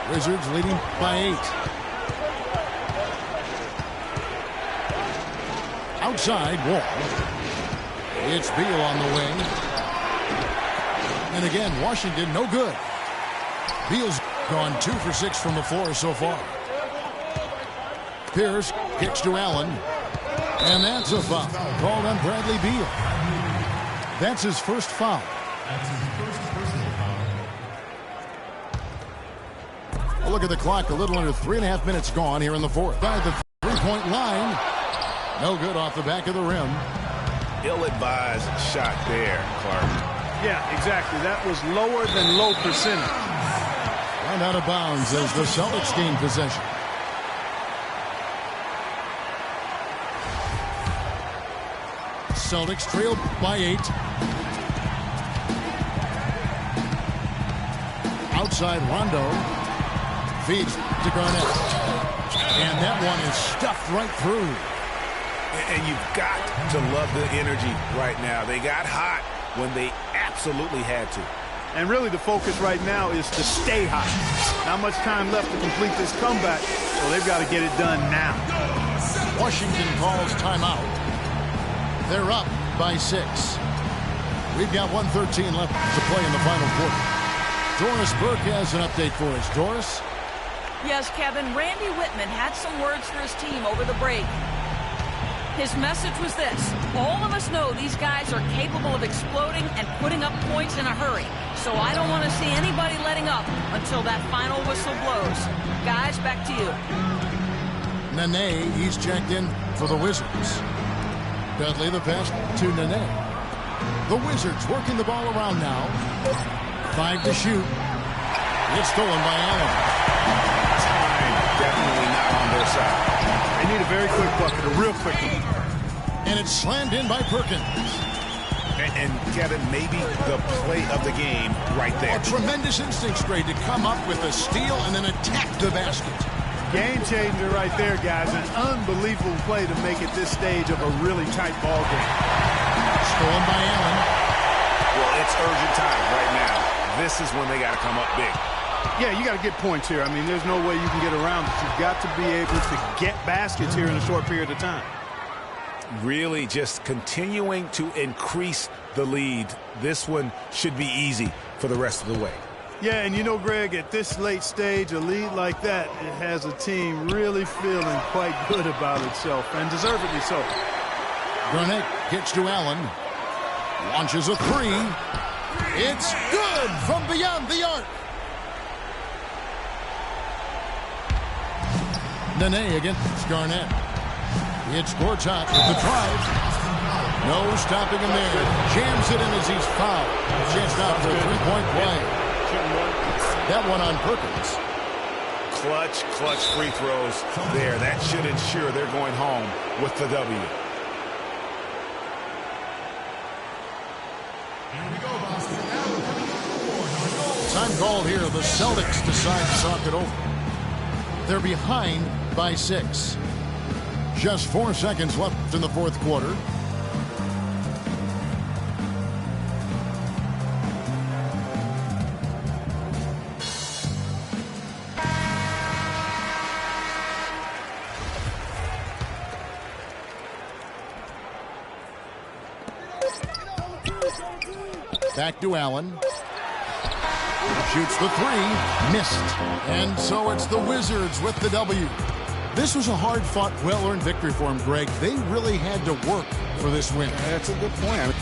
Wizards leading by 8. Outside, Wall. It's Beal on the wing. And again, Washington no good. Beal's gone 2 for 6 from the floor so far. Pierce kicks to Allen. And that's a foul called on Bradley Beal. That's his first foul. A look at the clock. A little under 3.5 minutes gone here in the fourth. By the three-point line. No good off the back of the rim. Ill-advised shot there, Clark. Yeah, exactly. That was lower than low percentage. And out of bounds as the Celtics gain possession. Celtics trail by 8. Outside Rondo. Feeds to Garnett. And that one is stuffed right through. And you've got to love the energy right now. They got hot when they absolutely had to. And really the focus right now is to stay hot. Not much time left to complete this comeback, so they've got to get it done now. Washington calls timeout. They're up by 6. We've got 1:13 left to play in the final quarter. Doris Burke has an update for us. Doris? Yes, Kevin. Randy Whitman had some words for his team over the break. His message was this: all of us know these guys are capable of exploding and putting up points in a hurry. So I don't want to see anybody letting up until that final whistle blows. Guys, back to you. Nene, he's checked in for the Wizards. Dudley the pass to Nene. The Wizards working the ball around now. 5 to shoot. It's stolen by Allen. Time definitely not on their side. They need a very quick bucket, a real quick one. And it's slammed in by Perkins. And Kevin, maybe the play of the game right there. A tremendous instincts grade to come up with a steal and then attack the basket. Game changer right there, guys. An unbelievable play to make it this stage of a really tight ball game. Stolen by Allen. Well, it's urgent time right now. This is when they got to come up big. Yeah, you got to get points here. I mean, there's no way you can get around it. You've got to be able to get baskets here in a short period of time. Really just continuing to increase the lead. This one should be easy for the rest of the way. Yeah, and you know, Greg, at this late stage, a lead like that, it has a team really feeling quite good about itself, and deservedly so. Garnett gets to Allen. Launches a 3. It's good from beyond the arc. Nene against Garnett. It's Gortat with the drive. No stopping him there. Jams it in as he's fouled. Chance now for a 3-point play. That one on Perkins. Clutch free throws there. That should ensure they're going home with the W. Time called here. The Celtics decide to talk it over. They're behind by 6. Just 4 seconds left in the fourth quarter. Back to Allen. Shoots the 3. Missed. And so it's the Wizards with the W. This was a hard-fought, well-earned victory for them, Greg. They really had to work for this win. That's a good point.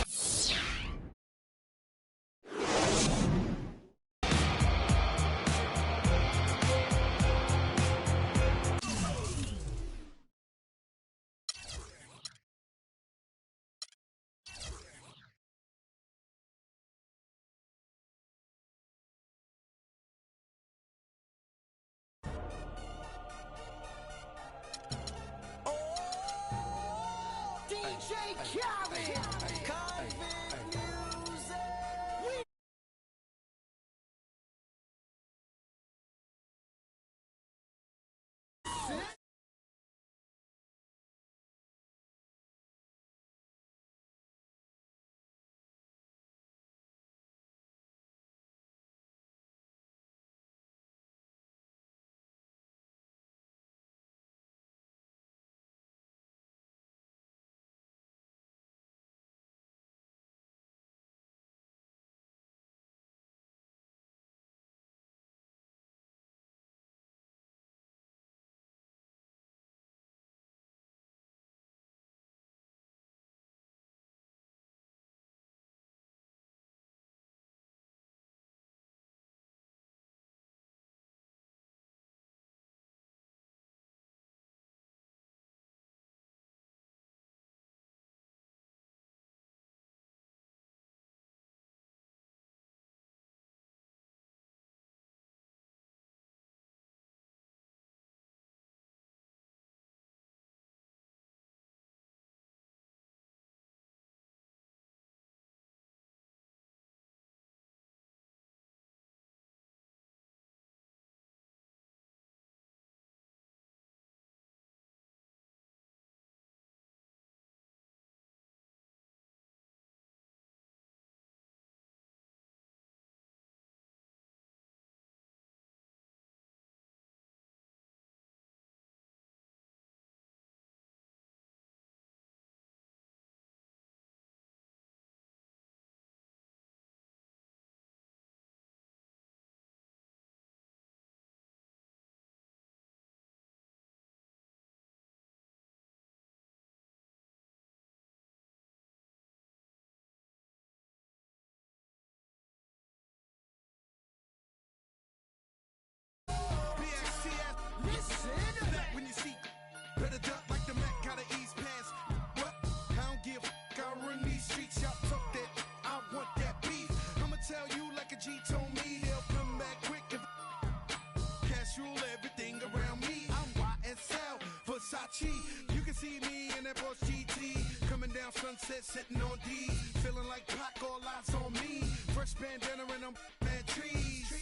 You can see me in that Porsche GT, coming down Sunset, sitting on D, feeling like Pac, all eyes on me. Fresh bandana and I'm mad trees.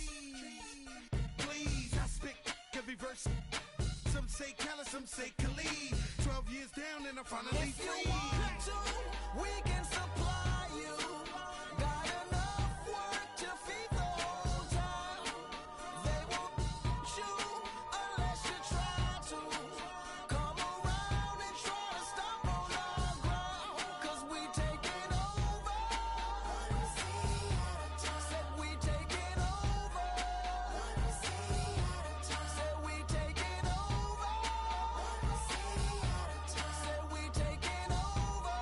Please, I spit every verse. Some say Khaled, some say Khalid. 12 years down and I'm finally if free. If you want to, we can supply you. Got enough work to feed the whole town. They won't you unless you try to. Come around and try to stop on our ground. Cause we taking over. Said we taking over. Said we taking over. Said we taking over.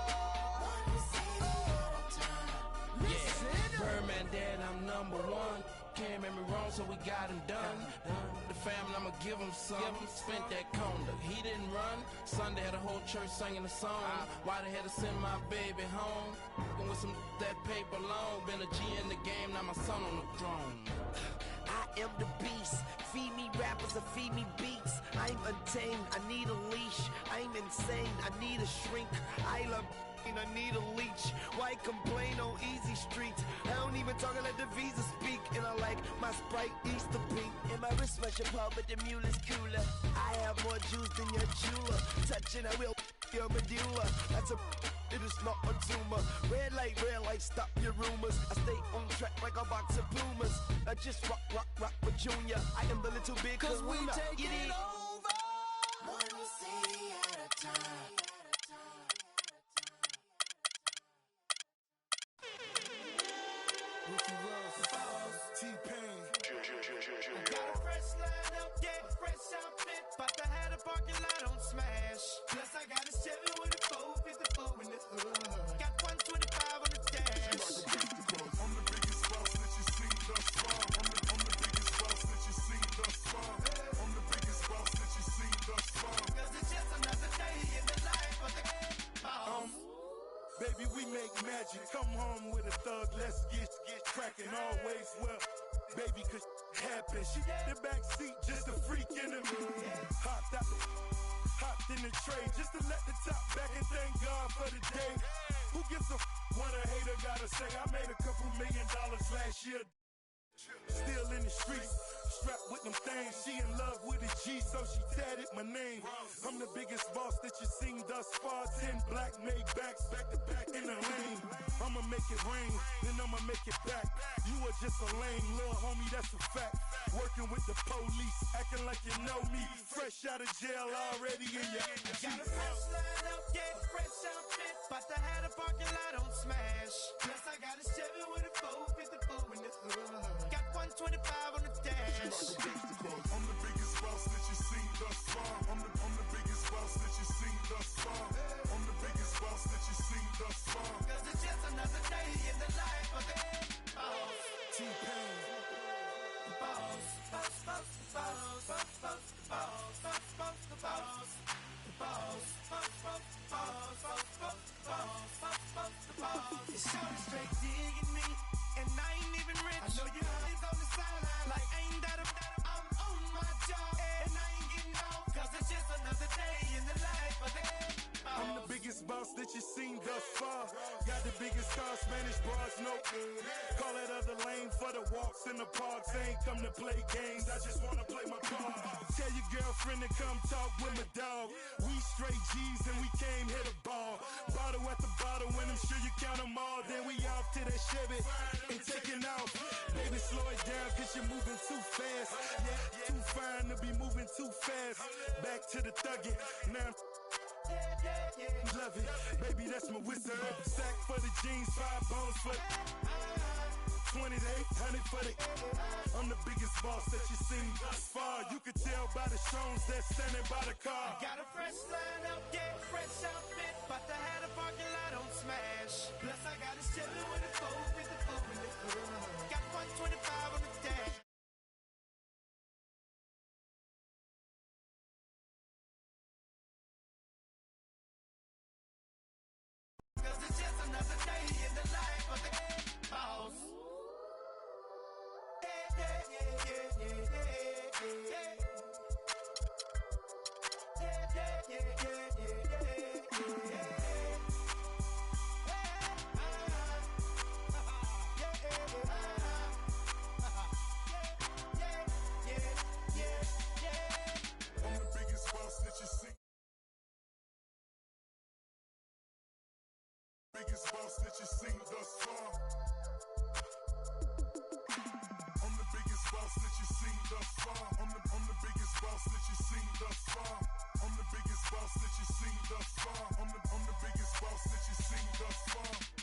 Yeah, Birdman dead, I'm number one. Can't make me wrong, so we got him done. The family, I'ma give him some. Spent that conda, he didn't run. Sunday had a whole church singing a song. Why they had to send my baby home? And with some that paper long. Been a G in the game, now my son on the throne. I am the beast. Feed me rappers or feed me beats. I'm untamed, I need a leash. I'm insane, I need a shrink. I love and I need a leech. Why complain on easy streets? I don't even talk, I let the visa speak. And I like my Sprite Easter pink. And my wrist measure pub, but the mule is cooler. I have more juice than your jeweler. Touching, I will your medulla. That's a it is not a tumor. Red light, stop your rumors. I stay on track like a box of Pumas. I just rock with Junior. I am the little big cause we taking over. One city at a time. T-Pain. Got a fresh line up, yeah, fresh outfit. But I had a parking lot on Smash. Plus I got a 7 with a 454 in the hood. Got 125 on the dash. I'm the biggest boss that you seen thus far. I'm the biggest boss that you seen thus far. I'm the biggest boss that you seen thus far. Cause it's just another day in the life of the boss. Baby, we make magic. Come home with a thug, let's get cracking. Always well, baby, cause happen. She got the back seat, just a freak in the hopped in the tray, just to let the top back and thank God for the day. Who gives a what a hater gotta say? I made a couple $1 million last year. Still in the streets, strapped with them things. She in love with a G, so she tatted my name. I'm the biggest boss that you seen thus far. 10 black made backs, back to back in the lane. I'ma make it rain, then I'ma make it back. You are just a lame little homie, that's a fact. Working with the police, acting like you know me. Fresh out of jail, already in your Got a fresh line up, yeah, fresh outfit. But I had a parking lot on Smash. Plus I got a 7 with a 454 in the hood. Got 125 on the dash. I'm the biggest boss that you seen thus far. I'm the biggest boss that you seen thus far. I'm the biggest boss that you seen thus far. Cause it's just another day in the life of the boss. T-Pain. Boss, boss, boss, boss, boss, boss, boss, boss, boss, the boss. The boss, boss, boss, boss, boss, boss, boss, boss, boss, the boss. It's short straight digging me, and I ain't even rich. I know you is on the sideline, like ain't that I'm on my job, and I ain't getting off, cause it's just another day in the life of the boss. I'm the biggest boss that you seen thus far. Got the biggest car, Spanish bras, no. Call that other lane for the walks in the parks. I ain't come to play games, I just wanna play my part. Tell your girlfriend to come talk with my dog. We straight G's and we came hit a ball. Bottle at the bottle, and I'm sure you count them all. Then we off to that Chevy and taking off. Baby, slow it down, cause you're moving too fast. Yeah, too fine to be moving too fast. Back to the thuggin', now I'm love it, baby, that's my whistle. Sack for the jeans, 5 bones for the 20 to 800 for the. I'm the biggest boss that you seen thus far. You could tell by the stones that's standing by the car. Got a fresh line up, yeah, fresh outfit. But I had a parking lot on Smash. Plus I got a 7 with a 454 in the hood. Got 125 on the dash. Cause it's just another day in the life of the boss. Yeah, yeah, yeah, yeah, yeah, yeah, yeah. Yeah, yeah, yeah, yeah. biggest boss that you've seen thus far. I'm the biggest boss that you've seen thus far. I'm the biggest boss that you've seen thus far. I'm the biggest boss that you've seen thus far. I'm the biggest boss that you've seen thus far.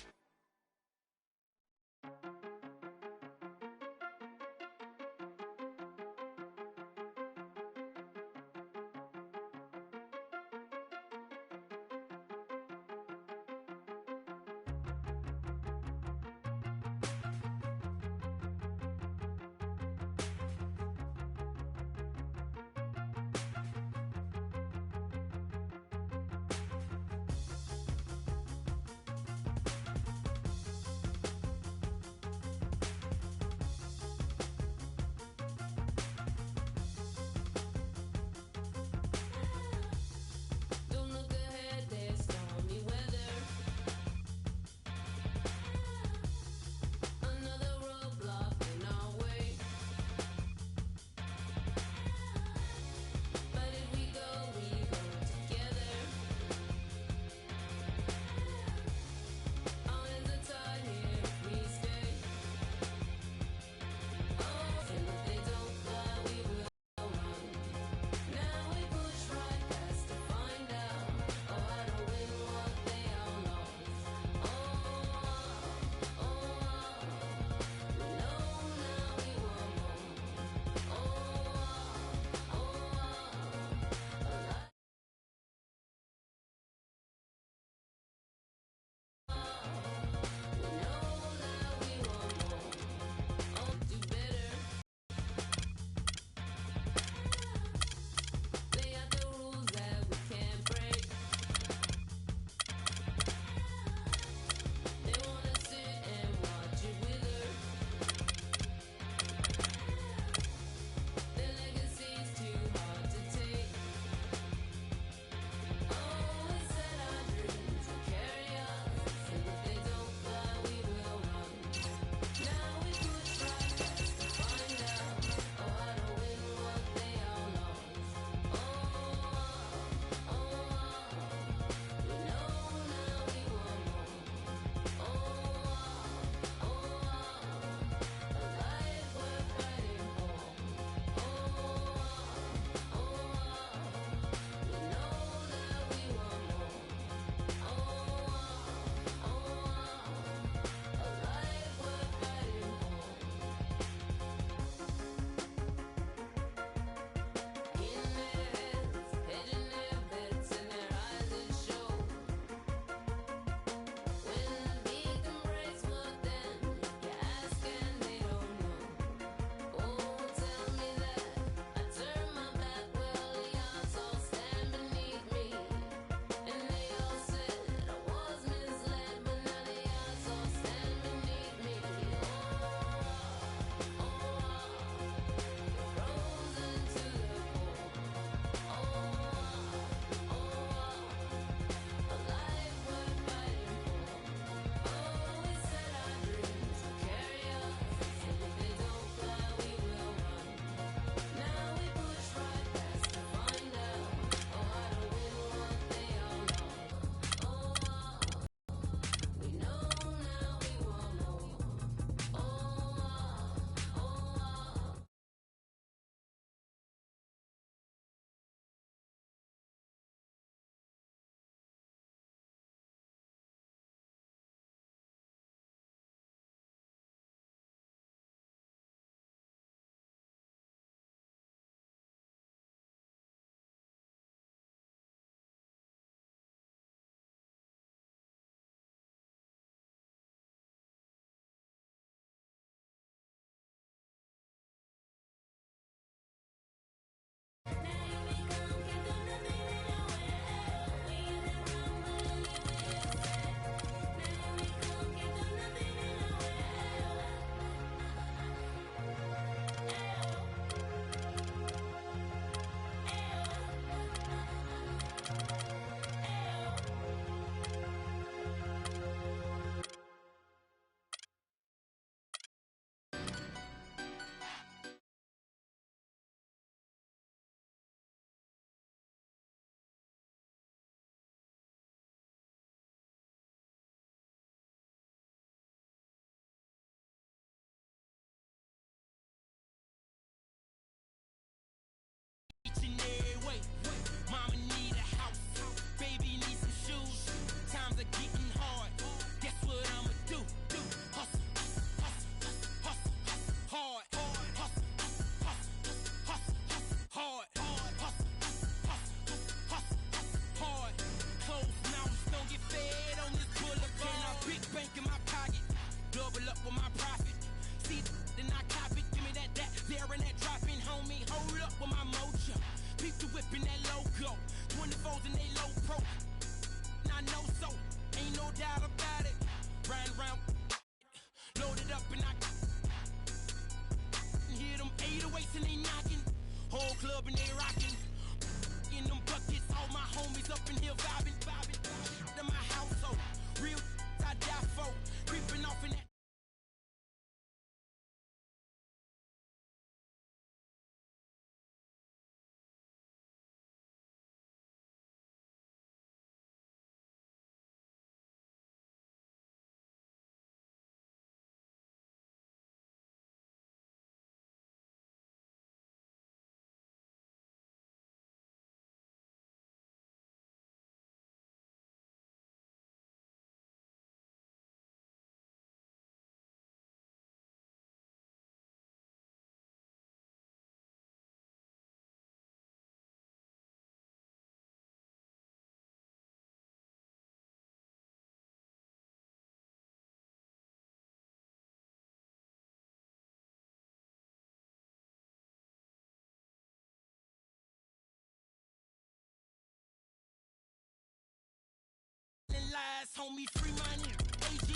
on me, free money. AG,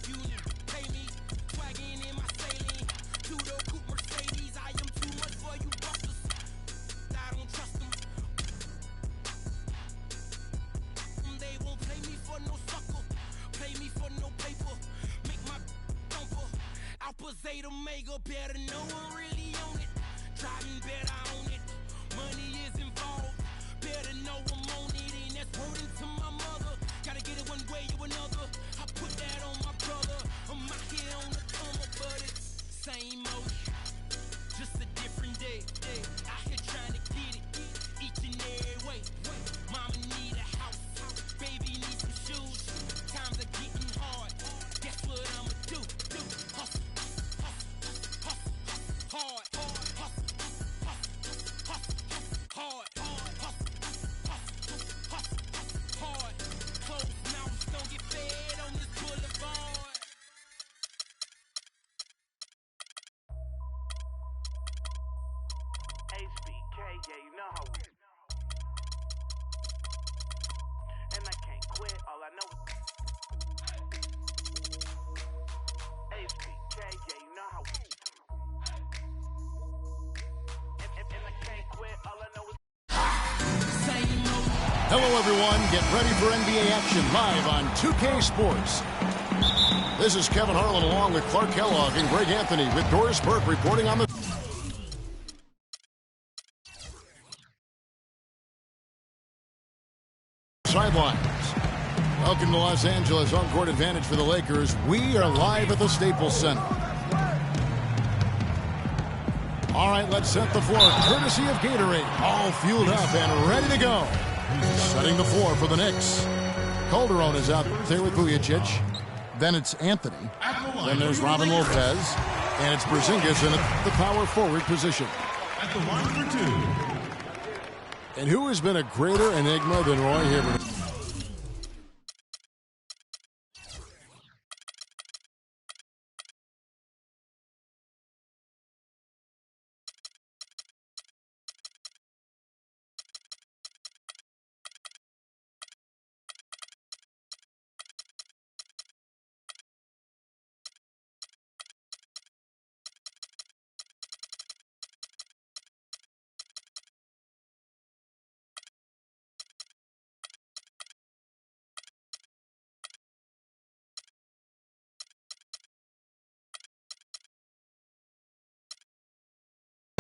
you pay me. Swagging in my saline. Two-door coupe Mercedes. I am too much for you busters. I don't trust them. They won't play me for no sucker. Play me for no paper. Make my thumper. Alpha Zeta Omega. Better know I'm really on it. Driving better on it. Money is involved. Better know I'm on it. And that's wording to my mother. Gotta get it one way or another. I put that on my brother. I'm out here on the come up, but it's same old. Just a different day. Out here trying to get it. Each and every way. Mama need a house. Baby need some shoes. Times are getting hard. Guess what I'ma do? Hustle. Hard. Closed mouths don't get fed on this boulevard. HBK, yeah, you know how we. And I can't quit, all I know is HBK, yeah, you know how we. And I can't quit, all I know is. Hello, everyone. Get ready for NBA action live on 2K Sports. This is Kevin Harlan along with Clark Kellogg and Greg Anthony with Doris Burke reporting on the sidelines. Welcome to Los Angeles. Home-court advantage for the Lakers. We are live at the Staples Center. All right, let's set the floor. Courtesy of Gatorade. All fueled up and ready to go. Setting the floor for the Knicks. Calderon is out there with Vujacic. Then it's Anthony. Then there's Robin Lopez. And it's Porzingis in the power forward position. At the line for two. And who has been a greater enigma than Roy Hibbert?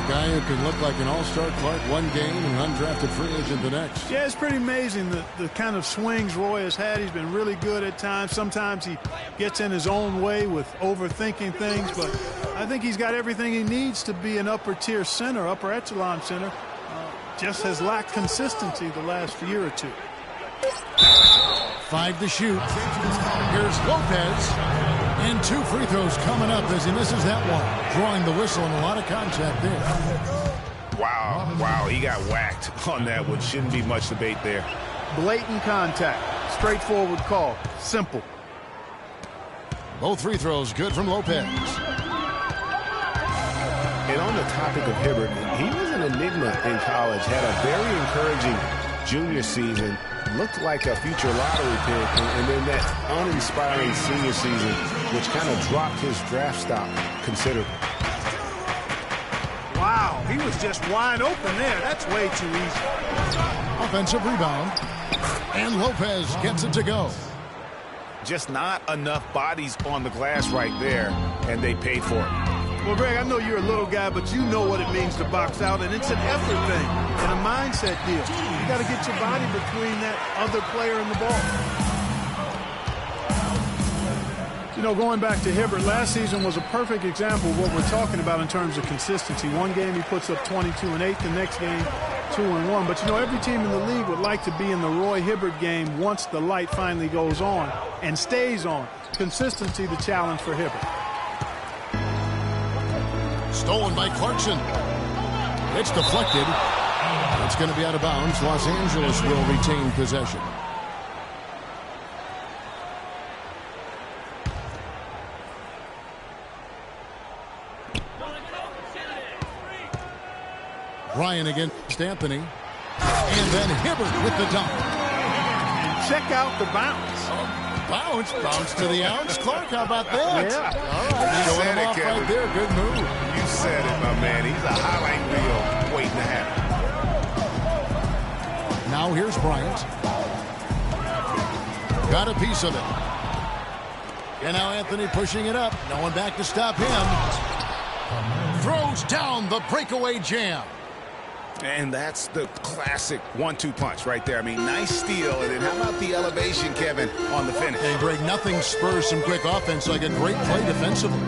Guy who can look like an all-star Clark one game and undrafted free agent the next. Yeah, it's pretty amazing the kind of swings Roy has had. He's been really good at times. Sometimes he gets in his own way with overthinking things, but I think he's got everything he needs to be an upper-tier center, upper echelon center. Just has lacked consistency the last year or two. 5 to shoot. Here's Lopez. And 2 free throws coming up as he misses that one. Drawing the whistle and a lot of contact there. Wow, he got whacked on that one. Shouldn't be much debate there. Blatant contact. Straightforward call. Simple. Both free throws good from Lopez. And on the topic of Hibbert, he was an enigma in college. Had a very encouraging junior season. Looked like a future lottery pick, and then that uninspiring senior season, which kind of dropped his draft stock considerably. Wow, he was just wide open there. That's way too easy. Offensive rebound. And Lopez gets it to go. Just not enough bodies on the glass right there, and they paid for it. Well, Greg, I know you're a little guy, but you know what it means to box out, and it's an effort thing and a mindset deal. You got to get your body between that other player and the ball. You know, going back to Hibbert, last season was a perfect example of what we're talking about in terms of consistency. One game he puts up 22 and 8, the next game 2 and 1. But, you know, every team in the league would like to be in the Roy Hibbert game once the light finally goes on and stays on. Consistency, the challenge for Hibbert. Stolen by Clarkson. It's deflected. It's going to be out of bounds. Los Angeles will retain possession. Ryan against Anthony. And then Hibbert with the dunk. check out the bounce. Bounce to the ounce. Clark, how about that? Yeah. All right, showing him off right there. Good move. You said it, my man. He's a highlight reel waiting to happen. Now here's Bryant. Got a piece of it. And now Anthony pushing it up. No one back to stop him. Throws down the breakaway jam. And that's the classic 1-2 punch right there. I mean, nice steal. And then how about the elevation, Kevin, on the finish? And Greg, nothing spurs some quick offense like a great play defensively.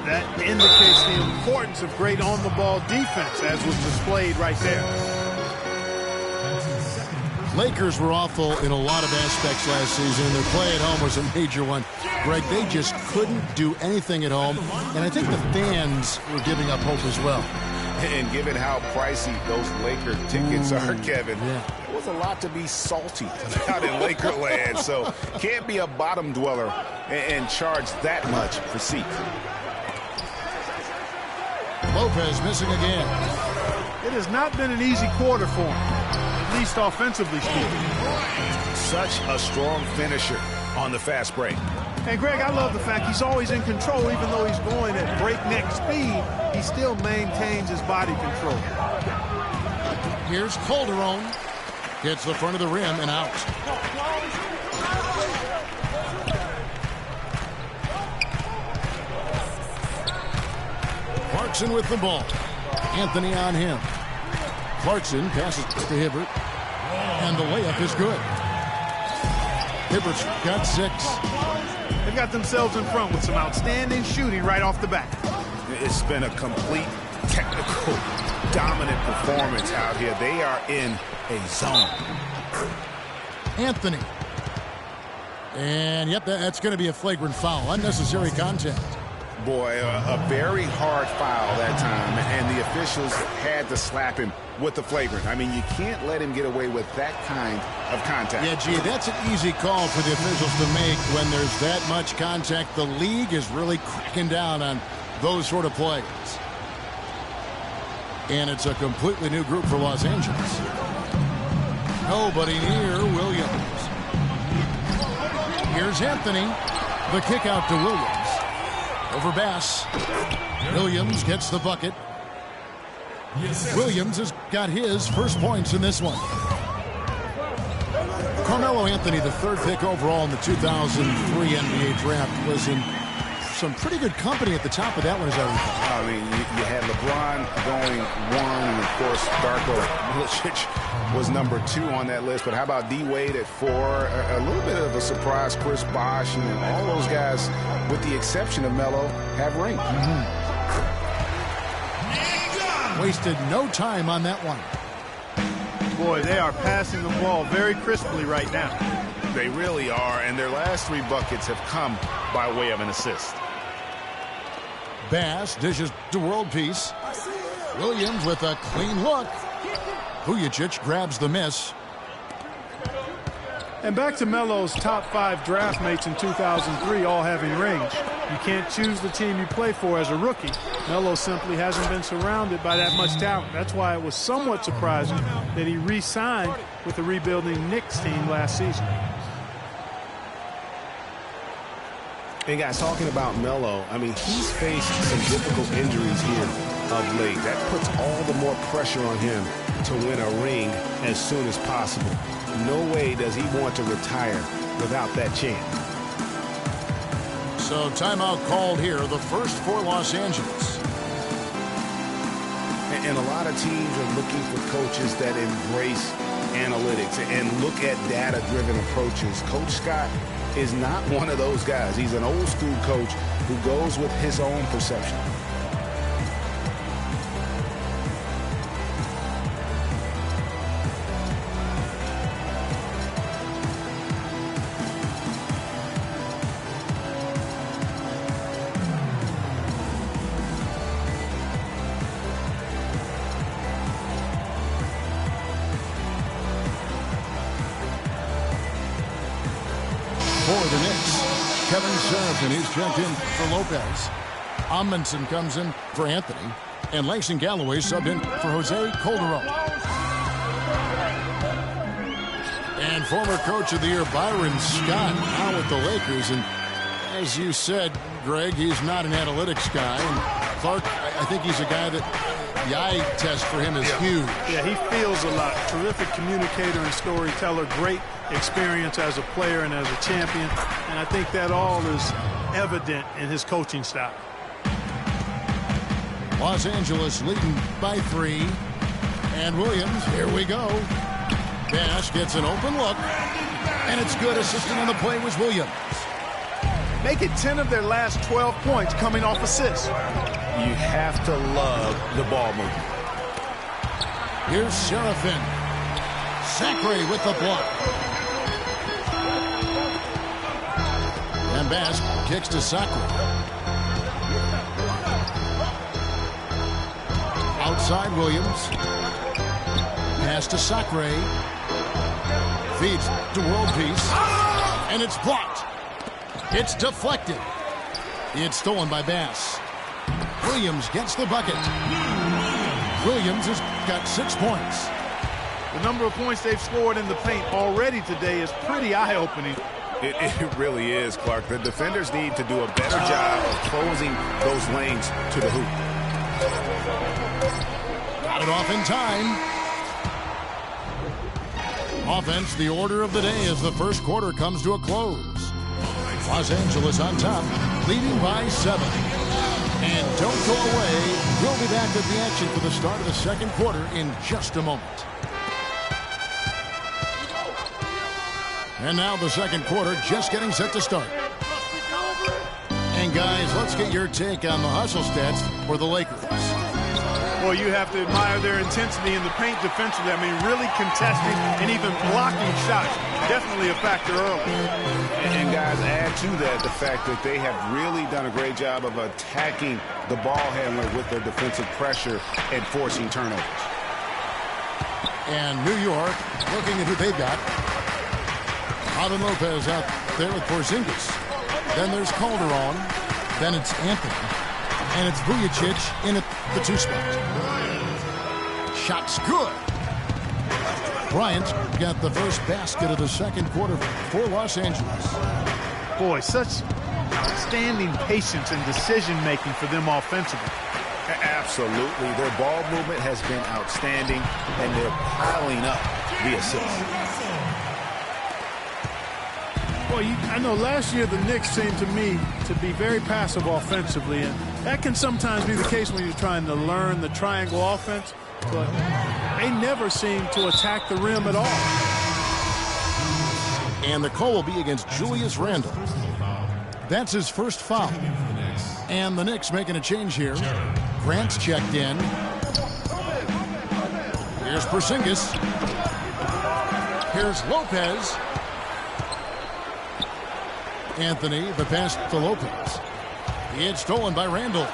That indicates the importance of great on-the-ball defense, as was displayed right there. Lakers were awful in a lot of aspects last season. Their play at home was a major one. Greg, they just couldn't do anything at home. And I think the fans were giving up hope as well. And given how pricey those Laker tickets are, Kevin, yeah. There was a lot to be salty about in Lakerland. So can't be a bottom dweller and charge that much for seats. Lopez missing again. It has not been an easy quarter for him, at least offensively speaking. Such a strong finisher on the fast break. And, Greg, I love the fact he's always in control. Even though he's going at breakneck speed, he still maintains his body control. Here's Calderon. Hits the front of the rim and out. Clarkson with the ball. Anthony on him. Clarkson passes to Hibbert. And the layup is good. Hibbert's got 6. They've got themselves in front with some outstanding shooting right off the bat. It's been a complete technical, dominant performance out here. They are in a zone. Anthony. And, yep, that's going to be a flagrant foul. Unnecessary contact. Boy, a very hard foul that time, and the officials had to slap him with the flagrant. I mean, you can't let him get away with that kind of contact. Yeah, gee, that's an easy call for the officials to make when there's that much contact. The league is really cracking down on those sort of plays. And it's a completely new group for Los Angeles. Nobody near Williams. Here's Anthony. The kick out to Williams. Over Bass. Williams gets the bucket. Williams has got his first points in this one. Carmelo Anthony, the 3rd pick overall in the 2003 NBA draft, was in some pretty good company at the top of that one, as I recall. I mean, you had LeBron going 1, and of course, Darko Milicic was number 2 on that list. But how about D-Wade at 4? A little bit of a surprise, Chris Bosh, and all those guys, with the exception of Melo, have rings. Wasted no time on that one. Boy, they are passing the ball very crisply right now. They really are, and their last 3 buckets have come by way of an assist. Bass dishes to world peace. Williams with a clean look. Vujicic grabs the miss. And back to Melo's top 5 draft mates in 2003, all having rings. You can't choose the team you play for as a rookie. Melo simply hasn't been surrounded by that much talent. That's why it was somewhat surprising that he re-signed with the rebuilding Knicks team last season. And guys, talking about Melo, I mean, he's faced some difficult injuries here of late. That puts all the more pressure on him to win a ring as soon as possible. No way does he want to retire without that chance. So timeout called here, the first for Los Angeles. And a lot of teams are looking for coaches that embrace analytics and look at data-driven approaches. Coach Scott is not one of those guys. He's an old-school coach who goes with his own perception. For the Knicks, Kevin Serafin is checked in for Lopez. Amundsen comes in for Anthony. And Langston Galloway subbed in for Jose Calderon. And former Coach of the Year Byron Scott now with the Lakers. And as you said, Greg, he's not an analytics guy. And Clark, I think he's a guy that the eye test for him is huge. Yeah, he feels a lot. Terrific communicator and storyteller. Great experience as a player and as a champion. And I think that all is evident in his coaching style. Los Angeles leading by 3. And Williams, here we go. Dash gets an open look. And it's good. Assisting on the play was Williams. Make it 10 of their last 12 points coming off assists. You have to love the ball movement. Here's Serafin. Sacre with the block. And Bass kicks to Sacre. Outside Williams. Pass to Sacre. Feeds to World Peace. And it's blocked. It's deflected. It's stolen by Bass. Williams gets the bucket. Williams has got 6 points. The number of points they've scored in the paint already today is pretty eye-opening. It really is, Clark. The defenders need to do a better job of closing those lanes to the hoop. Got it off in time. Offense, the order of the day as the first quarter comes to a close. Los Angeles on top, leading by 7. And don't go away. We'll be back with the action for the start of the second quarter in just a moment. And now the second quarter just getting set to start. And guys, let's get your take on the hustle stats for the Lakers. Well, you have to admire their intensity in the paint defensively. I mean, really contesting and even blocking shots. Definitely a factor early. And guys, add to that the fact that they have really done a great job of attacking the ball handler with their defensive pressure and forcing turnovers. And New York looking at who they've got. Robin Lopez out there with Porzingis. Then there's Calderon. Then it's Anthony. And it's Vujacic in at the 2 spot. Shot's good. Bryant got the first basket of the second quarter for Los Angeles. Boy, such outstanding patience and decision-making for them offensively. Absolutely. Their ball movement has been outstanding, and they're piling up the assists. Well, I know last year the Knicks seemed to me to be very passive offensively, and that can sometimes be the case when you're trying to learn the triangle offense, but they never seem to attack the rim at all. And the call will be against Julius Randle. That's his first foul. And the Knicks making a change here. Grant's checked in. Here's Porzingis. Here's Lopez. Anthony, the pass to Lopez. It's stolen by Randall.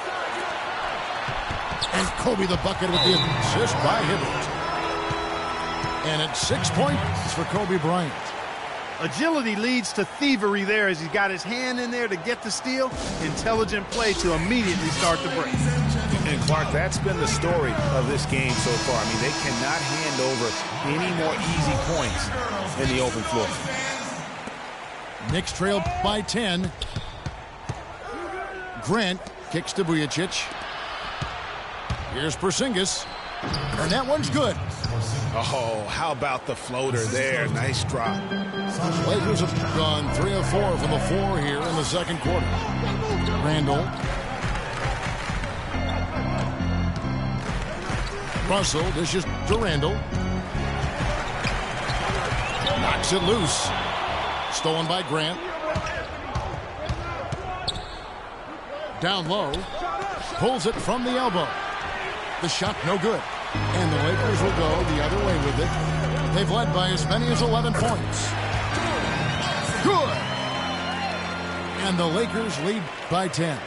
And Kobe the bucket with the assist by Hibbert. And it's 6 points for Kobe Bryant. Agility leads to thievery there as he's got his hand in there to get the steal. Intelligent play to immediately start the break. And Clark, that's been the story of this game so far. I mean, they cannot hand over any more easy points in the open floor. Knicks trail by 10. Grant kicks to Vujacic. Here's Porzingis. And that one's good. Oh, how about the floater there? Nice drop. Lakers have gone 3 of 4 from the floor here in the second quarter. Randall. Russell dishes to Randall. Knocks it loose. Stolen by Grant. Down low. Pulls it from the elbow. The shot no good. And the Lakers will go the other way with it. They've led by as many as 11 points. Good! And the Lakers lead by 10.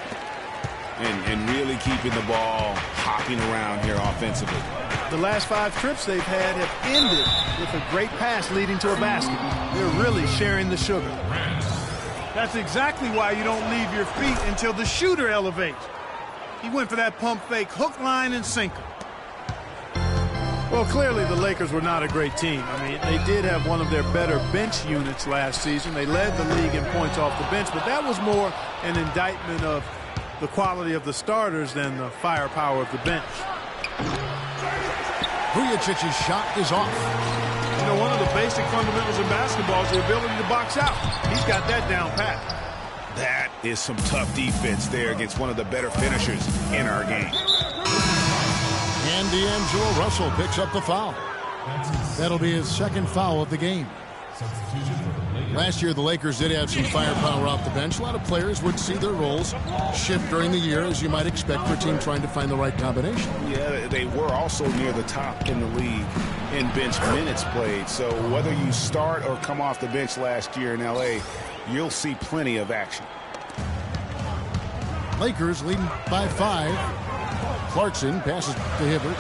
And really keeping the ball hopping around here offensively. The last 5 trips they've had have ended with a great pass leading to a basket. They're really sharing the sugar. That's exactly why you don't leave your feet until the shooter elevates. He went for that pump fake, hook, line, and sinker. Well, clearly the Lakers were not a great team. I mean, they did have one of their better bench units last season. They led the league in points off the bench, but that was more an indictment of the quality of the starters than the firepower of the bench. Vujicic's shot is off. You know, one of the basic fundamentals in basketball is the ability to box out. He's got that down pat. That is some tough defense there against one of the better finishers in our game. And D'Angelo Russell picks up the foul. That'll be his second foul of the game. Last year, the Lakers did have some firepower off the bench. A lot of players would see their roles shift during the year, as you might expect for a team trying to find the right combination. Yeah, they were also near the top in the league in bench minutes played. So whether you start or come off the bench last year in L.A., you'll see plenty of action. Lakers leading by 5. Clarkson passes to Hibbert.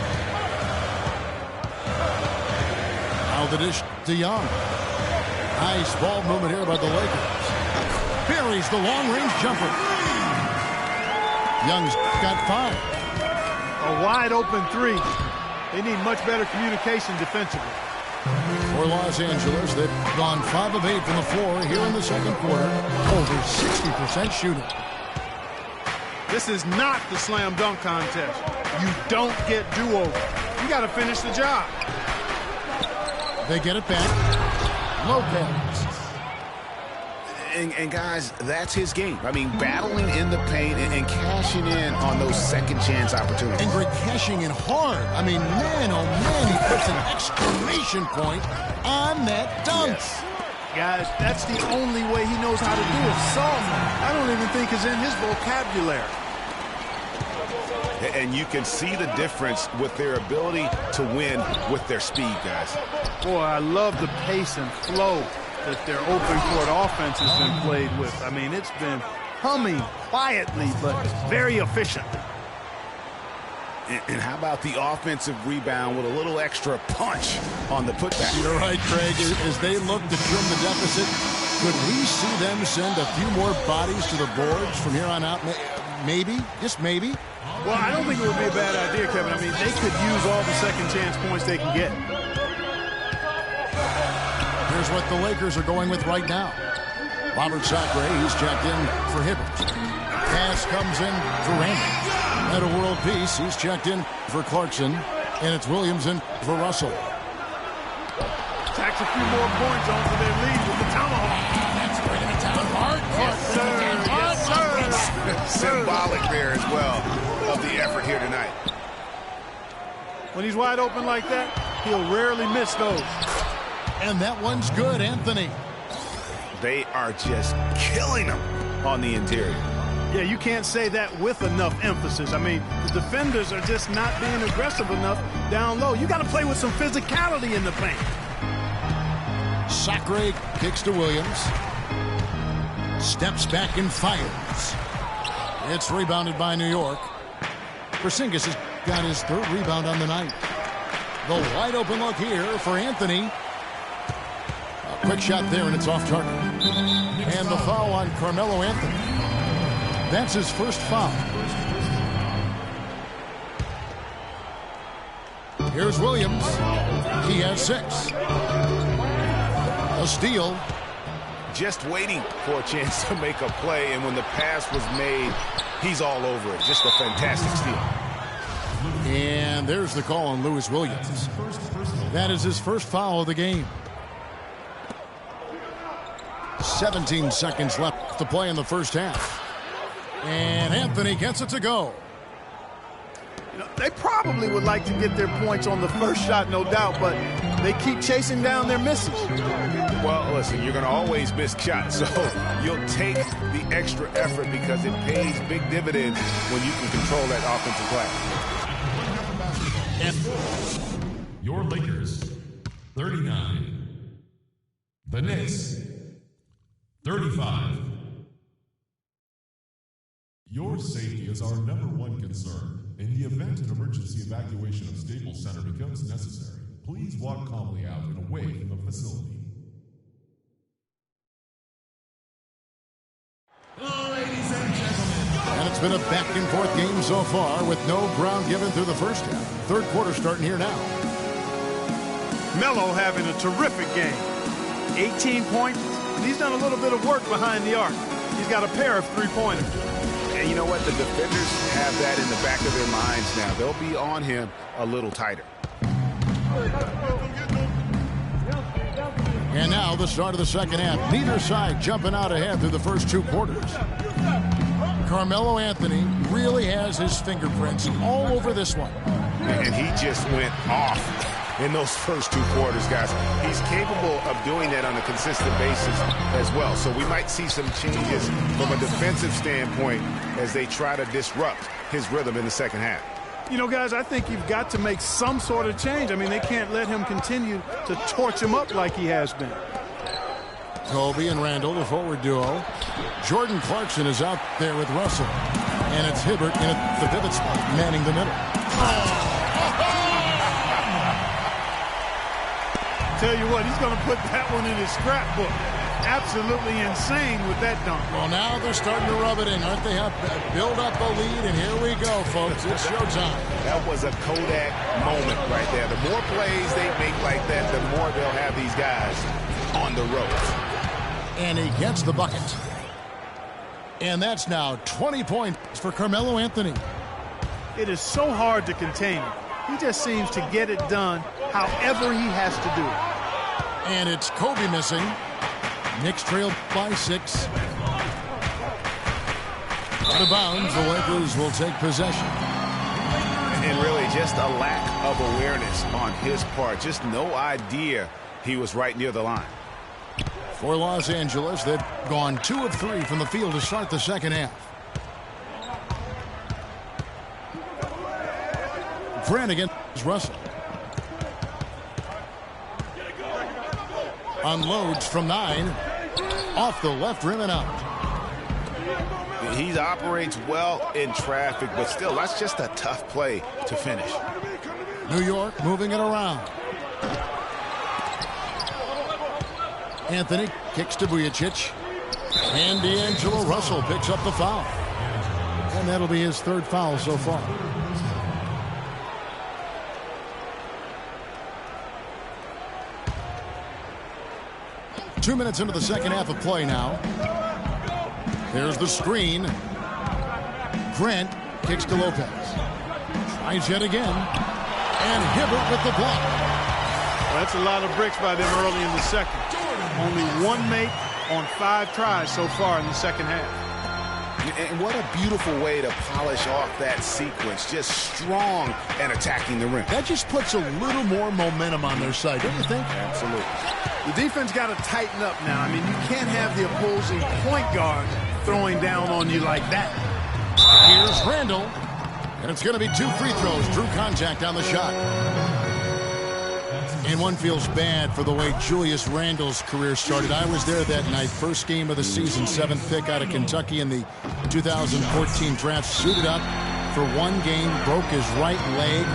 Now the dish to Young. Nice ball movement here by the Lakers. Buries the long-range jumper. Young's got 5. A wide-open 3. They need much better communication defensively. For Los Angeles, they've gone 5 of 8 from the floor here in the second quarter. Over 60% shooting. This is not the slam dunk contest. You don't get do-over. You got to finish the job. They get it back. Lopez. And guys, that's his game. I mean, battling in the paint and cashing in on those second chance opportunities. And Greg cashing in hard. I mean, man, oh man, he puts an exclamation point on that dunk. Yes. Guys, that's the only way he knows how to do it. Soft, I don't even think is in his vocabulary. And you can see the difference with their ability to win with their speed, guys. Boy, I love the pace and flow that their open court offense has been played with. I mean, it's been humming quietly, but very efficient. And how about the offensive rebound with a little extra punch on the putback? You're right, Craig. As they look to trim the deficit, could we see them send a few more bodies to the boards from here on out? Maybe, just maybe. Well, I don't think it would be a bad idea, Kevin. I mean, they could use all the second chance points they can get. Here's what the Lakers are going with right now. Robert Sacre, he's checked in for Hibbert. Pass comes in for Randall. At a world peace, he's checked in for Clarkson. And it's Williams in for Russell. Tacks a few more points onto their lead with the tomahawk. That's bringing it down hard. Yes, sir. Yes, sir. Symbolic there as well of the effort here tonight. When he's wide open like that, he'll rarely miss those. And that one's good, Anthony. They are just killing them on the interior. Yeah, you can't say that with enough emphasis. I mean, the defenders are just not being aggressive enough down low. You got to play with some physicality in the paint. Sacre kicks to Williams. Steps back and fires. It's rebounded by New York. Porzingis has got his 3rd rebound on the night. The wide open look here for Anthony. A quick shot there, and it's off target. And the foul on Carmelo Anthony. That's his first foul. Here's Williams. He has 6. A steal. Just waiting for a chance to make a play, and when the pass was made, he's all over it. Just a fantastic steal. And there's the call on Lewis Williams. That is his first foul of the game. 17 seconds left to play in the first half. And Anthony gets it to go. You know, they probably would like to get their points on the first shot, no doubt, but they keep chasing down their misses. Well, listen, you're going to always miss shots, so you'll take the extra effort because it pays big dividends when you can control that offensive glass. Your Lakers, 39. The Knicks, 35. Your safety is our #1 concern. In the event an emergency evacuation of Staples Center becomes necessary, please walk calmly out and away from the facility. Ladies and gentlemen. And it's been a back-and-forth game so far with no ground given through the first half. Third quarter starting here now. Melo having a terrific game. 18 points. He's done a little bit of work behind the arc. He's got a pair of three-pointers. And you know what? The defenders have that in the back of their minds now. They'll be on him a little tighter. And now the start of the second half. Neither side jumping out ahead through the first two quarters. Carmelo Anthony really has his fingerprints all over this one. And he just went off in those first two quarters, guys. He's capable of doing that on a consistent basis as well. So we might see some changes from a defensive standpoint as they try to disrupt his rhythm in the second half. You know, guys, I think you've got to make some sort of change. I mean, they can't let him continue to torch him up like he has been. Kobe and Randall, the forward duo. Jordan Clarkson is out there with Russell. And it's Hibbert in the pivot spot, manning the middle. Tell you what, he's going to put that one in his scrapbook. Absolutely insane with that dunk. Well, now they're starting to rub it in, aren't they? Have build up a lead, and here we go, folks. It's showtime. That was a Kodak moment right there. The more plays they make like that, the more they'll have these guys on the ropes. And he gets the bucket. And that's now 20 points for Carmelo Anthony. It is so hard to contain him. He just seems to get it done however he has to do it. And it's Kobe missing. Knicks trailed by 6. Out of bounds, the Lakers will take possession. And really just a lack of awareness on his part. Just no idea he was right near the line. For Los Angeles, they've gone 2 of 3 from the field to start the second half. Grant against Russell. Unloads from 9. Off the left rim and out. He operates well in traffic, but still, that's just a tough play to finish. New York moving it around. Anthony kicks to Vujacic. And D'Angelo Russell picks up the foul. And that'll be his 3rd foul so far. Two minutes into the second half of play now. There's the screen. Grant kicks to Lopez. Tries yet again. And Hibbert with the block. Well, that's a lot of bricks by them early in the second. Only 1 make on 5 tries so far in the second half. And what a beautiful way to polish off that sequence. Just strong and attacking the rim. That just puts a little more momentum on their side, don't you think? Absolutely. The defense got to tighten up now. I mean, you can't have the opposing point guard throwing down on you like that. Here's Randall. And it's going to be 2 free throws. Drew contact on the shot. And one feels bad for the way Julius Randle's career started. I was there that night. First game of the season, 7th pick out of Kentucky in the 2014 draft. Suited up for 1 game, broke his right leg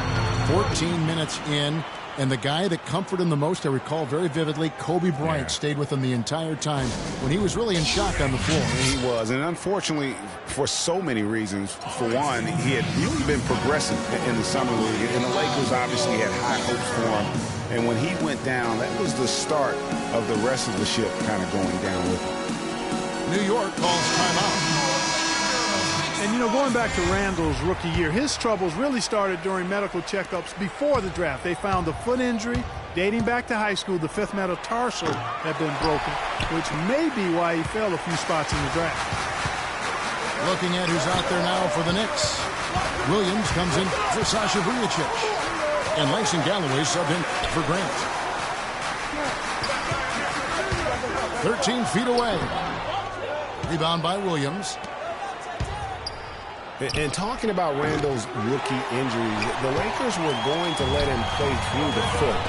14 minutes in. And the guy that comforted him the most, I recall very vividly, Kobe Bryant stayed with him the entire time when he was really in shock on the floor. He was, and unfortunately, for so many reasons. For one, he had really been progressive in the summer league, and the Lakers obviously had high hopes for him. And when he went down, that was the start of the rest of the ship kind of going down with him. New York calls timeout. And, you know, going back to Randall's rookie year, his troubles really started during medical checkups before the draft. They found a foot injury dating back to high school. The 5th metatarsal had been broken, which may be why he fell a few spots in the draft. Looking at who's out there now for the Knicks. Williams comes in for Sasha Vujacic. And Langston Galloway subbed in for Grant. 13 feet away. Rebound by Williams. And talking about Randall's rookie injuries, the Lakers were going to let him play through the foot.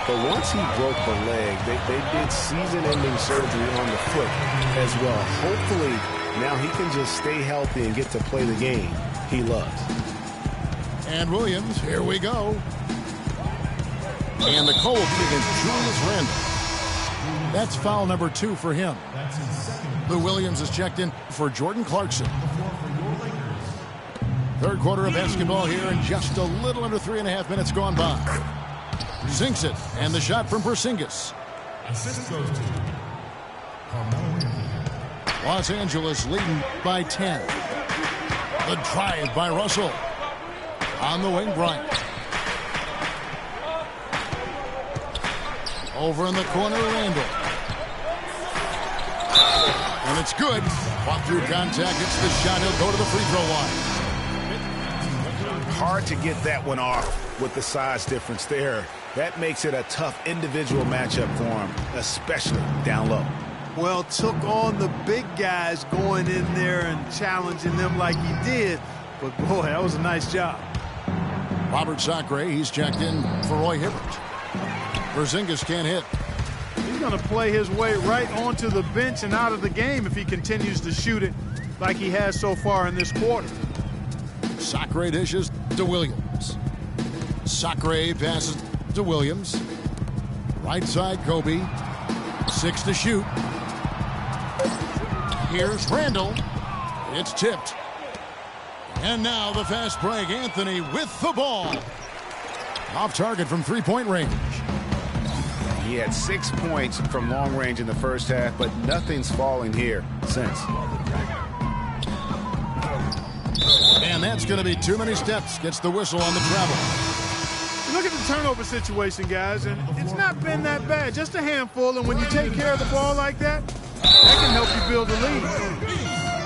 But once he broke the leg, they did season-ending surgery on the foot as well. Hopefully, now he can just stay healthy and get to play the game he loves. And Williams, here we go. And the call will be against Julius Randle. That's foul number 2 for him. Lou Williams is checked in for Jordan Clarkson. 3rd quarter of basketball here, and just a little under 3.5 minutes gone by. Sinks it, and the shot from Porzingis. Assist goes to Carmelo. Los Angeles leading by 10. The drive by Russell. On the wing, Bryant. Over in the corner, Randall. And it's good. Walk through contact, it's the shot. He'll go to the free throw line. Hard to get that one off with the size difference there. That makes it a tough individual matchup for him, especially down low. Well, took on the big guys going in there and challenging them like he did. But, boy, that was a nice job. Robert Sacre, he's checked in for Roy Hibbert. Porzingis can't hit. He's going to play his way right onto the bench and out of the game if he continues to shoot it like he has so far in this quarter. Sacre dishes to Williams. Sacre passes to Williams. Right side, Kobe. 6 to shoot. Here's Randall. It's tipped. And now the fast break. Anthony with the ball. Off target from three-point range. He had 6 points from long range in the first half, but nothing's falling here since. And that's going to be too many steps. Gets the whistle on the travel. Look at the turnover situation, guys, and it's not been that bad. Just a handful, and when you take care of the ball like that, that can help you build a lead.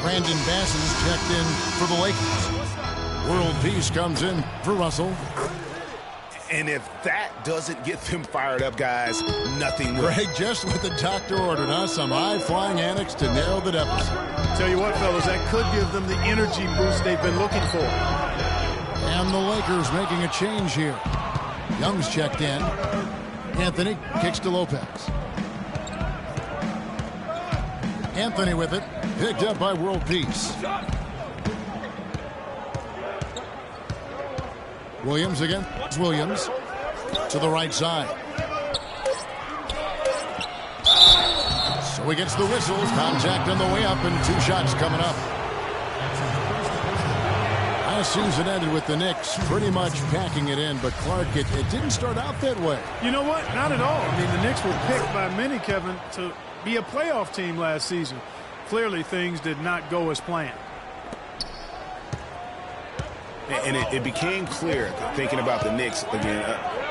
Brandon Bass is checked in for the Lakers. World Peace comes in for Russell. And if that doesn't get them fired up, guys, nothing will. Greg, just what the doctor ordered, huh? Some high-flying annex to narrow the deficit. Tell you what, fellas, that could give them the energy boost they've been looking for. And the Lakers making a change here. Young's checked in. Anthony kicks to Lopez. Anthony with it. Picked up by World Peace. Williams again. It's Williams to the right side. So he gets the whistles. Contact on the way up and 2 shots coming up. Last season ended with the Knicks pretty much packing it in, but Clark, it didn't start out that way. You know what? Not at all. I mean, the Knicks were picked by many, Kevin, to be a playoff team last season. Clearly, things did not go as planned. And it became clear, thinking about the Knicks again,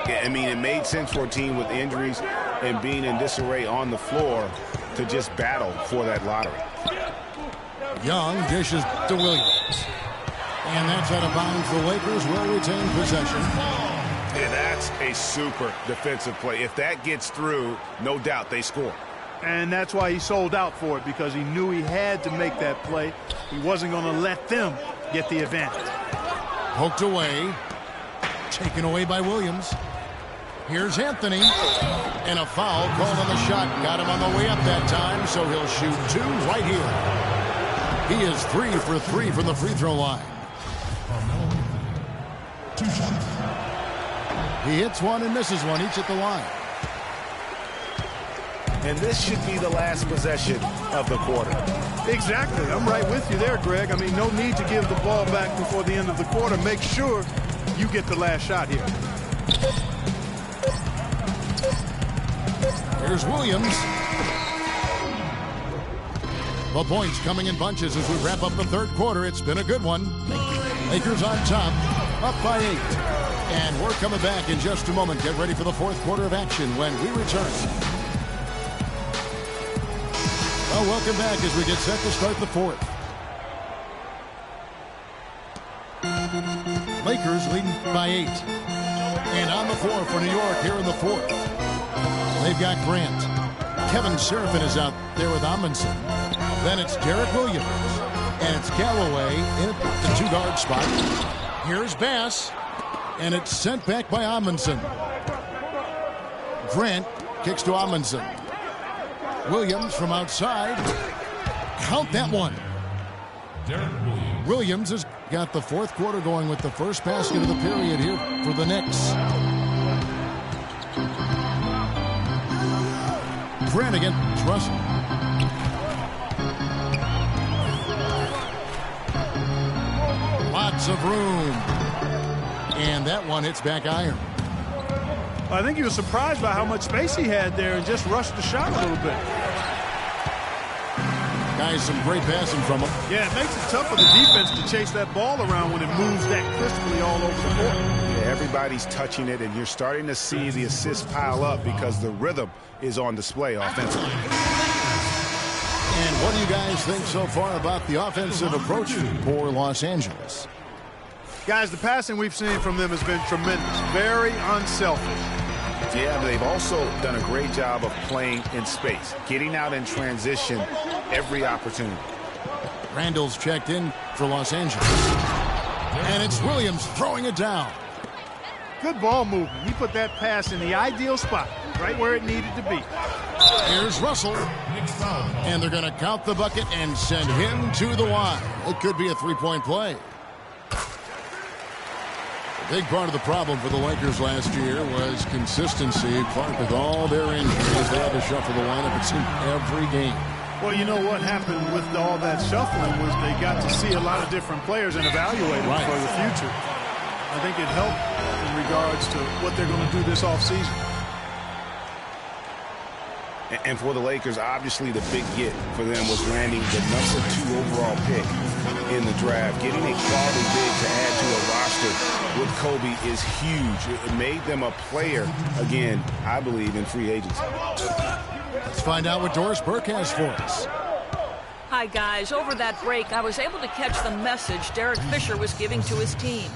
I mean, it made sense for a team with injuries and being in disarray on the floor to just battle for that lottery. Young dishes to Williams. And that's out of bounds. The Lakers will retain possession. And that's a super defensive play. If that gets through, no doubt they score. And that's why he sold out for it, because he knew he had to make that play. He wasn't going to let them get the advantage. Poked away. Taken away by Williams. Here's Anthony. And a foul called on the shot. Got him on the way up that time, so he'll shoot 2 right here. He is 3 for 3 from the free throw line. 2 shots. He hits one and misses one, each at the line. And this should be the last possession of the quarter. Exactly. I'm right with you there, Greg. I mean, no need to give the ball back before the end of the quarter. Make sure you get the last shot here. Here's Williams. The points coming in bunches as we wrap up the third quarter. It's been a good one. Lakers on top, up by 8. And we're coming back in just a moment. Get ready for the fourth quarter of action when we return. Well, welcome back as we get set to start the fourth. Lakers leading by 8. And on the floor for New York here in the fourth. They've got Grant. Kevin Seraphin is out there with Amundsen. Then it's Derek Williams. And it's Galloway in the 2-guard spot. Here's Bass. And it's sent back by Amundsen. Grant kicks to Amundsen. Williams from outside. Count that one. Derek Williams. Williams has got the fourth quarter going with the first basket of the period here for the Knicks. Grant against Russell. Lots of room. And that one hits back iron. I think he was surprised by how much space he had there and just rushed the shot a little bit. Guys, some great passing from him. Yeah, it makes it tough for the defense to chase that ball around when it moves that crisply all over the court. Yeah, everybody's touching it, and you're starting to see the assists pile up because the rhythm is on display offensively. And what do you guys think so far about the offensive approach for Los Angeles? Guys, the passing we've seen from them has been tremendous. Very unselfish. Yeah, they've also done a great job of playing in space, getting out in transition every opportunity. Randall's checked in for Los Angeles. And it's Williams throwing it down. Good ball movement. He put that pass in the ideal spot, right where it needed to be. Here's Russell. And they're going to count the bucket and send him to the line. It could be a three-point play. A big part of the problem for the Lakers last year was consistency. Clark, with all their injuries, they had to shuffle the lineup, it seemed, every game. Well, you know what happened with all that shuffling was they got to see a lot of different players and evaluate them for the future. I think it helped in regards to what they're going to do this offseason. And for the Lakers, obviously the big get for them was landing the #2 overall pick in the draft. Getting a quality big to add to a roster with Kobe is huge. It made them a player, again, I believe, in free agency. Let's find out what Doris Burke has for us. Hi, guys. Over that break, I was able to catch the message Derek Fisher was giving to his team.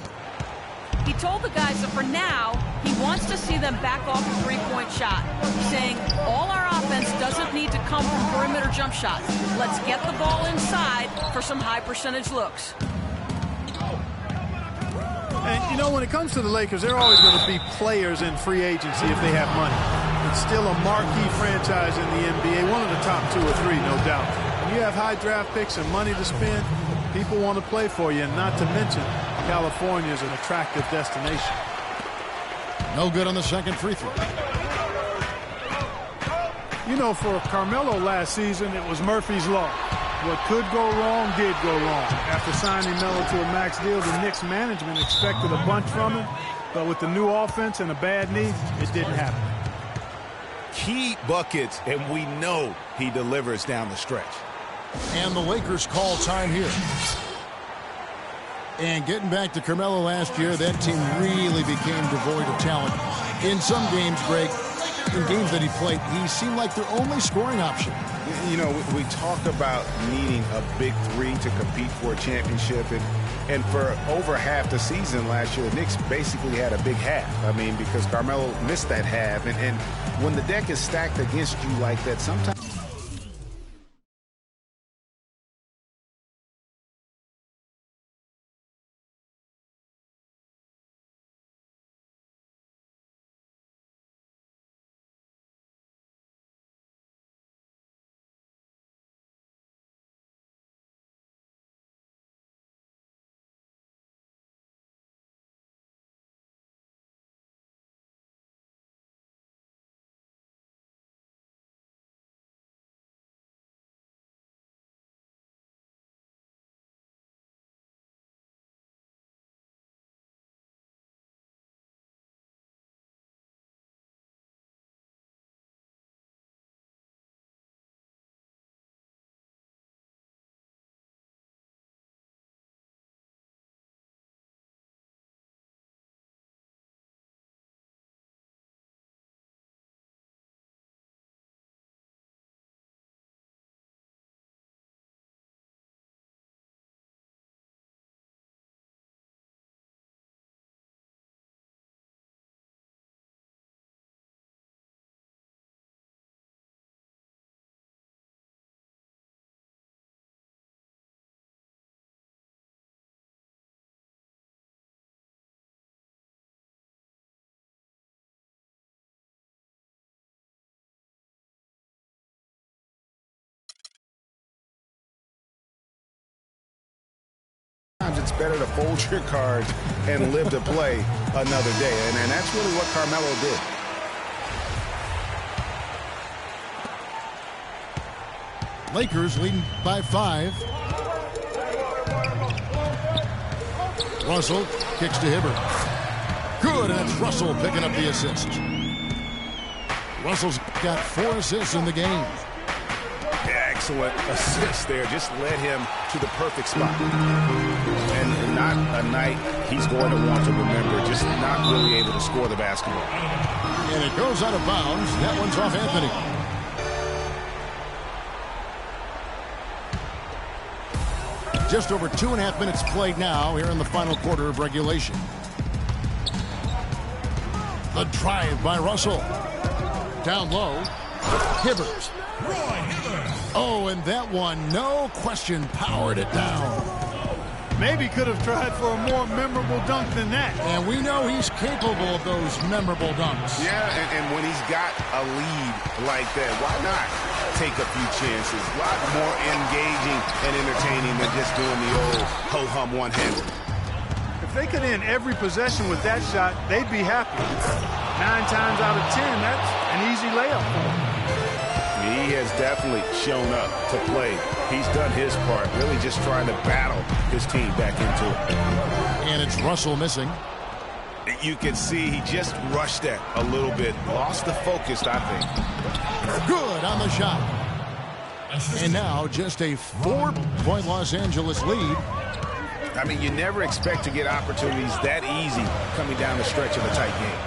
He told the guys that for now, he wants to see them back off the three-point shot, saying all our offense doesn't need to come from perimeter jump shots. Let's get the ball inside for some high-percentage looks. And, you know, when it comes to the Lakers, they're always going to be players in free agency if they have money. It's still a marquee franchise in the NBA, one of the top 2 or 3, no doubt. When you have high draft picks and money to spend, people want to play for you, and not to mention California is an attractive destination. No good on the second free throw. You know, for Carmelo last season, it was Murphy's Law. What could go wrong did go wrong. After signing Melo to a max deal, the Knicks management expected a bunch from him, but with the new offense and a bad knee, it didn't happen. Key buckets, and we know he delivers down the stretch. And the Lakers call time here. And getting back to Carmelo last year, that team really became devoid of talent. In some games, Greg, in games that he played, he seemed like their only scoring option. You know, we talk about needing a big three to compete for a championship, and for over half the season last year, the Knicks basically had a big half. I mean, because Carmelo missed that half, and when the deck is stacked against you like that, sometimes... It's better to fold your cards and live to play another day. And that's really what Carmelo did. Lakers leading by 5. Russell kicks to Hibbert. Good, and it's Russell picking up the assist. Russell's got 4 assists in the game. Excellent assist there. Just led him to the perfect spot. And not a night he's going to want to remember. Just not really able to score the basketball. And it goes out of bounds. That one's off Anthony. Just over 2.5 minutes played now here in the final quarter of regulation. The drive by Russell. Down low. Hibbert. Oh, and that one, no question, powered it down. Maybe could have tried for a more memorable dunk than that. And we know he's capable of those memorable dunks. Yeah, and when he's got a lead like that, why not take a few chances? A lot more engaging and entertaining than just doing the old ho-hum one-hander. If they could end every possession with that shot, they'd be happy. 9 times out of 10, that's an easy layup for them. He has definitely shown up to play. He's done his part, really just trying to battle his team back into it. And it's Russell missing. You can see he just rushed that a little bit. Lost the focus, I think. Good on the shot. And now just a 4-point Los Angeles lead. I mean, you never expect to get opportunities that easy coming down the stretch of a tight game.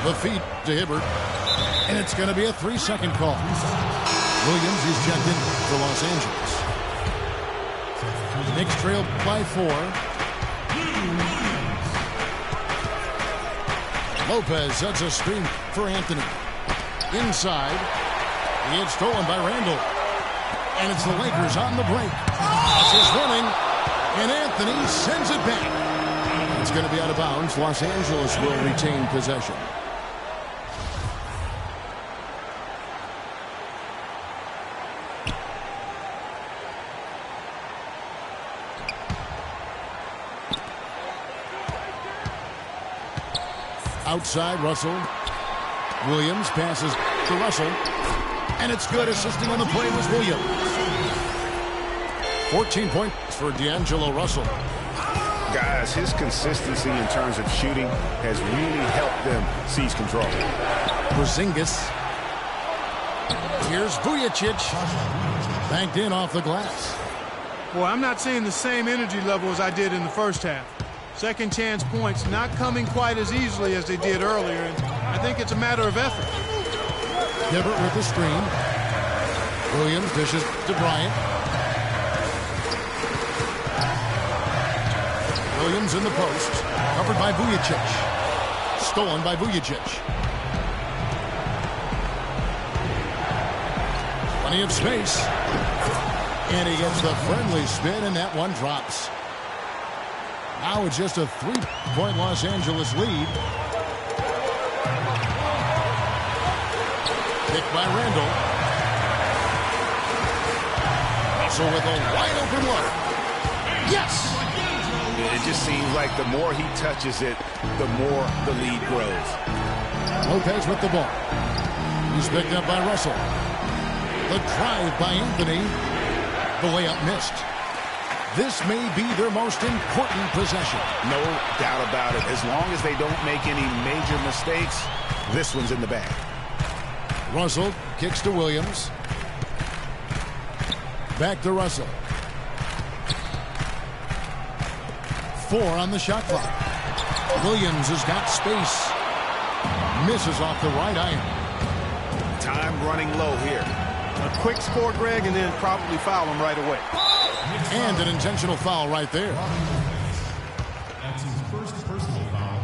The feed to Hibbert. And it's going to be a 3-second call. Williams is checked in for Los Angeles. Knicks trail by 4. Lopez sets a screen for Anthony. Inside. It's stolen by Randall. And it's the Lakers on the break. This is running. And Anthony sends it back. It's going to be out of bounds. Los Angeles will retain possession. Outside, Russell. Williams passes to Russell. And it's good. Assisting on the play was Williams. 14 points for D'Angelo Russell. Guys, his consistency in terms of shooting has really helped them seize control. Porzingis. Here's Vujacic. Banked in off the glass. Boy, I'm not seeing the same energy level as I did in the first half. Second chance points not coming quite as easily as they did earlier, and I think it's a matter of effort. Hibbert with the screen. Williams dishes to Bryant. Williams in the post. Covered by Vujacic. Stolen by Vujacic. Plenty of space. And he gets the friendly spin, and that one drops. Now it's just a 3-point Los Angeles lead. Picked by Randall. Russell with a wide open look. Yes! It just seems like the more he touches it, the more the lead grows. Lopez with the ball. He's picked up by Russell. The drive by Anthony. The layup missed. This may be their most important possession. No doubt about it. As long as they don't make any major mistakes, this one's in the bag. Russell kicks to Williams. Back to Russell. 4 on the shot clock. Williams has got space. Misses off the right iron. Time running low here. A quick score, Greg, and then probably foul him right away. And an intentional foul right there. That's his first personal foul.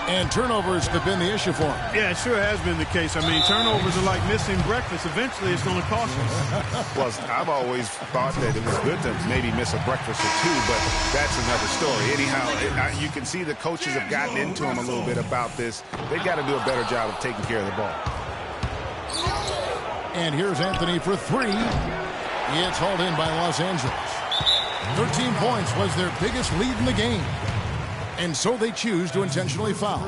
And turnovers have been the issue for him. Yeah, it sure has been the case. I mean, turnovers are like missing breakfast. Eventually, it's going to cost us. Well, I've always thought that it was good to maybe miss a breakfast or two, but that's another story. Anyhow, you can see the coaches have gotten into him a little bit about this. They've got to do a better job of taking care of the ball. And here's Anthony for 3. It's hauled in by Los Angeles. 13 points was their biggest lead in the game. And so they choose to intentionally foul.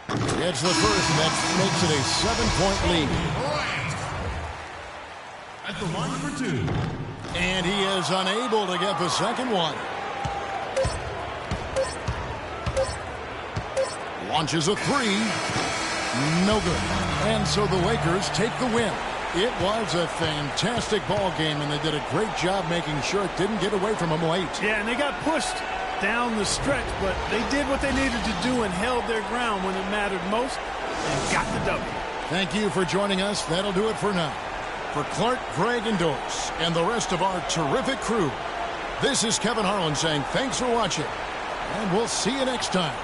It's the first, and that makes it a 7-point lead. At the line for 2. And he is unable to get the second one. Launches a three. No good. And so the Lakers take the win. It was a fantastic ball game, and they did a great job making sure it didn't get away from them late. Yeah, and they got pushed down the stretch, but they did what they needed to do and held their ground when it mattered most and got the W. Thank you for joining us. That'll do it for now. For Clark, Greg, and Dose, and the rest of our terrific crew, this is Kevin Harlan saying thanks for watching, and we'll see you next time.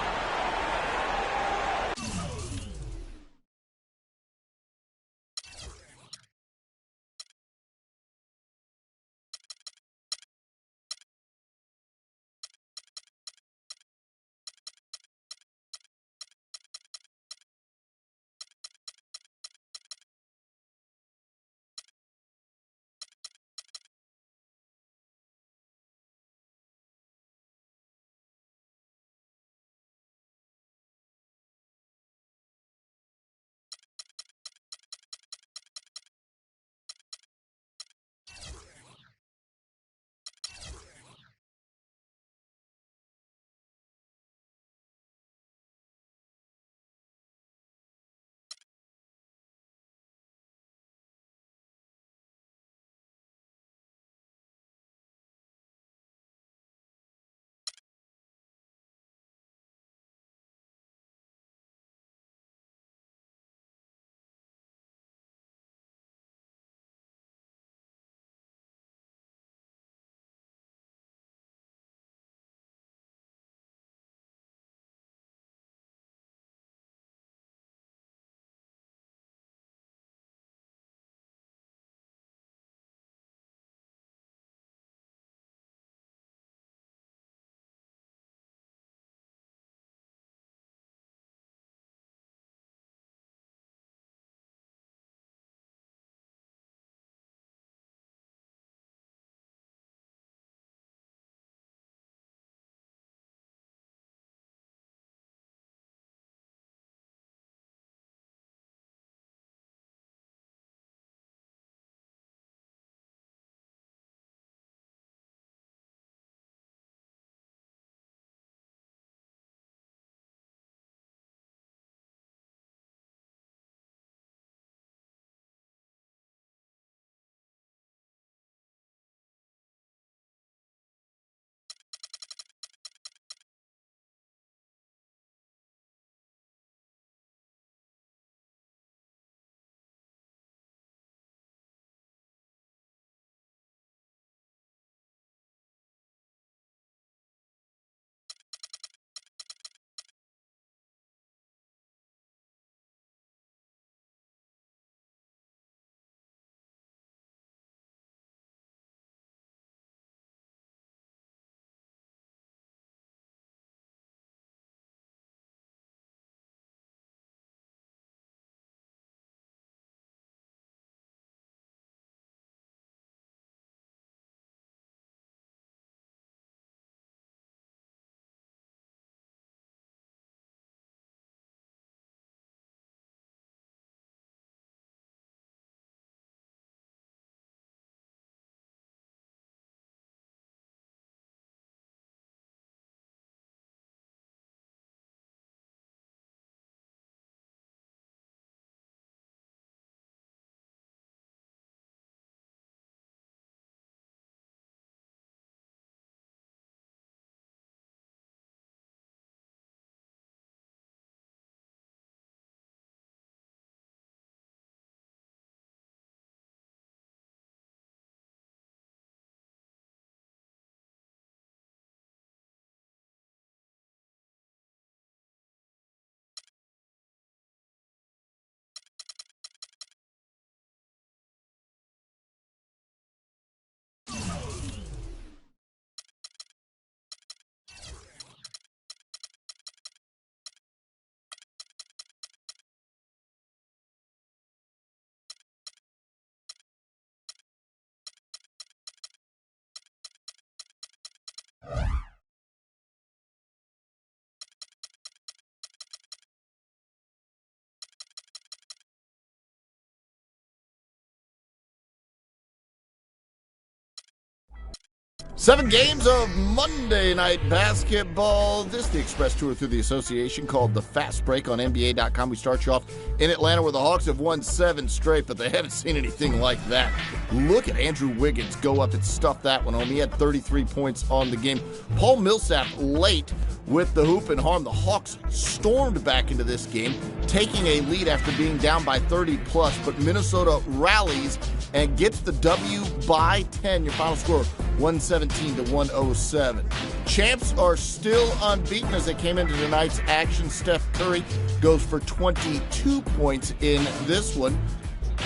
7 games of Monday Night Basketball. This is the Express Tour through the association called the Fast Break on NBA.com. We start you off in Atlanta where the Hawks have won 7 straight, but they haven't seen anything like that. Look at Andrew Wiggins go up and stuff that one home. He had 33 points on the game. Paul Millsap late with the hoop and harm. The Hawks stormed back into this game, taking a lead after being down by 30+, but Minnesota rallies and gets the W by 10. Your final score, 117-107. Champs are still unbeaten as they came into tonight's action. Steph Curry goes for 22 points in this one.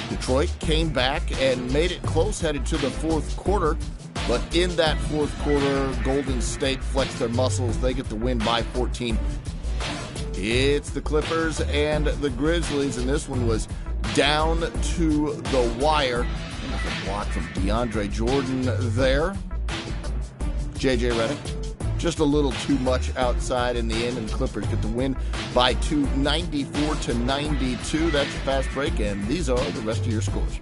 Detroit came back and made it close headed to the fourth quarter. But in that fourth quarter, Golden State flexed their muscles. They get the win by 14. It's the Clippers and the Grizzlies, and this one was down to the wire. A block from DeAndre Jordan there. J.J. Redick, just a little too much outside in the end, and the Clippers get the win by 2, 94-92. That's a fast break, and these are the rest of your scores.